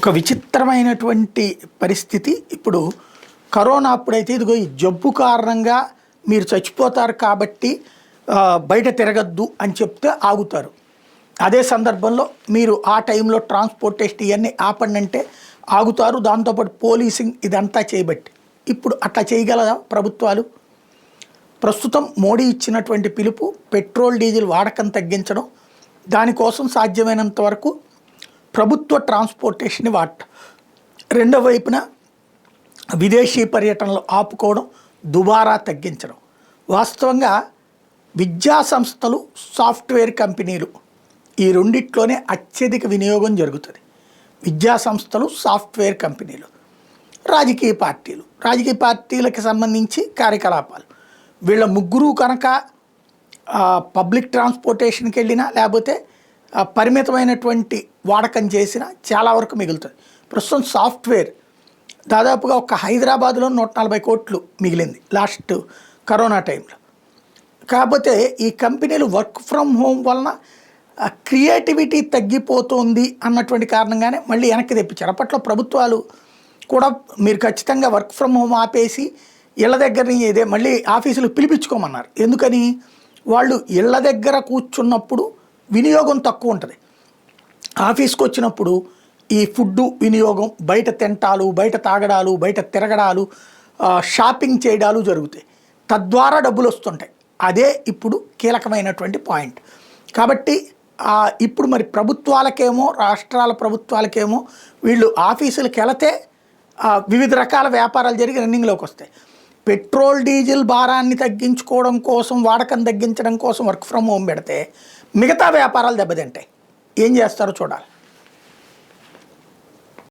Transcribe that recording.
ఒక విచిత్రమైనటువంటి పరిస్థితి. ఇప్పుడు కరోనా అప్పుడైతే ఇదిగో ఈ జబ్బు కారణంగా మీరు చచ్చిపోతారు కాబట్టి బయట తిరగద్దు అని చెప్తే ఆగుతారు. అదే సందర్భంలో మీరు ఆ టైంలో ట్రాన్స్పోర్టేషన్ ఇవన్నీ ఆపండి అంటే ఆగుతారు. దాంతోపాటు పోలీసింగ్ ఇదంతా చేయబట్టి ఇప్పుడు అట్లా చేయగలదా ప్రభుత్వాలు? ప్రస్తుతం మోడీ ఇచ్చినటువంటి పిలుపు పెట్రోల్ డీజిల్ వాడకం తగ్గించడం, దానికోసం సాధ్యమైనంత వరకు ప్రభుత్వ ట్రాన్స్పోర్టేషన్ని వాడటం, రెండో వైపున విదేశీ పర్యటనలు ఆపుకోవడం, దుబారా తగ్గించడం. వాస్తవంగా విద్యా సంస్థలు, సాఫ్ట్వేర్ కంపెనీలు ఈ రెండిట్లోనే అత్యధిక వినియోగం జరుగుతుంది. విద్యా సంస్థలు, సాఫ్ట్వేర్ కంపెనీలు, రాజకీయ పార్టీలకు సంబంధించి కార్యకలాపాలు. వీళ్ళ ముగ్గురు కనుక పబ్లిక్ ట్రాన్స్పోర్టేషన్కి వెళ్ళినా లేకపోతే పరిమితమైనటువంటి వాడకం చేసినా చాలా వరకు మిగులుతుంది. ప్రస్తుతం సాఫ్ట్వేర్ దాదాపుగా ఒక హైదరాబాద్లో 140 కోట్లు మిగిలింది లాస్ట్ కరోనా టైంలో. కాకపోతే ఈ కంపెనీలు వర్క్ ఫ్రమ్ హోమ్ వలన క్రియేటివిటీ తగ్గిపోతుంది అన్నటువంటి కారణంగానే మళ్ళీ వెనక్కి తెప్పించారు. అప్పట్లో ప్రభుత్వాలు కూడా మీరు ఖచ్చితంగా వర్క్ ఫ్రమ్ హోమ్ ఆపేసి ఇళ్ళ దగ్గరని ఇదే మళ్ళీ ఆఫీసులు పిలిపించుకోమన్నారు. ఎందుకని? వాళ్ళు ఇళ్ళ దగ్గర కూర్చున్నప్పుడు వినియోగం తక్కువ ఉంటుంది. ఆఫీస్కి వచ్చినప్పుడు ఈ ఫుడ్డు వినియోగం, బయట తింటాలు, బయట తాగడాలు, బయట తిరగడాలు, షాపింగ్ చేయడాలు జరుగుతాయి. తద్వారా డబ్బులు వస్తుంటాయి. అదే ఇప్పుడు కీలకమైనటువంటి పాయింట్. కాబట్టి ఇప్పుడు మరి ప్రభుత్వాలకేమో, రాష్ట్రాల ప్రభుత్వాలకేమో వీళ్ళు ఆఫీసులకు వెళితే వివిధ రకాల వ్యాపారాలు జరిగి రన్నింగ్లోకి వస్తాయి. పెట్రోల్ డీజిల్ భారాన్ని తగ్గించుకోవడం కోసం, వాడకం తగ్గించడం కోసం వర్క్ ఫ్రమ్ హోమ్ పెడితే మిగతా వ్యాపారాలు దెబ్బతింటాయి. ఏం చేస్తారో చూడాలి.